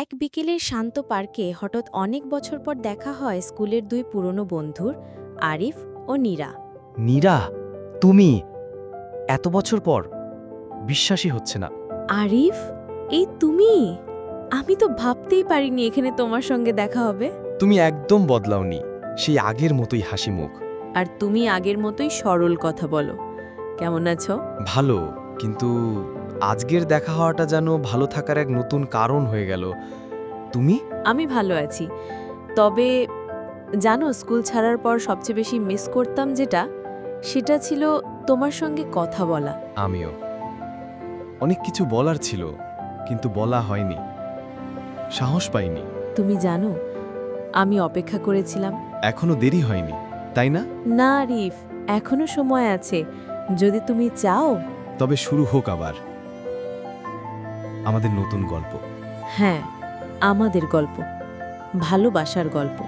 এক বিকেলের শান্ত পার্কে হঠাৎ অনেক বছর পর দেখা হয় স্কুলের দুই পুরনো বন্ধুর, আরিফ ও নীরা। নীরা, তুমি এত বছর পর বিশ্বাসই হচ্ছে না। আরিফ, এই তুমি? আমি তো ভাবতেই পারিনি এখানে তোমার সঙ্গে দেখা হবে। তুমি একদম বদলাওনি, সেই আগের মতোই হাসি মুখ। আর তুমি আগের মতোই সরল কথা বলো। কেমন আছো? ভালো, কিন্তু আজকের দেখা হওয়াটা যেন ভালো থাকার এক নতুন কারণ হয়ে গেল। তুমি? আমি ভালো আছি, তবে জানো, স্কুল ছাড়ার পর সবচেয়ে বেশি মিস করতাম যেটা, সেটা ছিল তোমার সঙ্গে কথা বলা। আমিও। অনেক কিছু বলার ছিল, কিন্তু বলা হয়নি, সাহস পাইনি। তুমি জানো, আমি অপেক্ষা করেছিলাম। এখনো দেরি হয়নি, তাই না? না আরিফ, এখনো সময় আছে, যদি তুমি চাও। তবে শুরু হোক আবার আমাদের নতুন গল্প। হ্যাঁ, আমাদের গল্প, ভালোবাসার গল্প।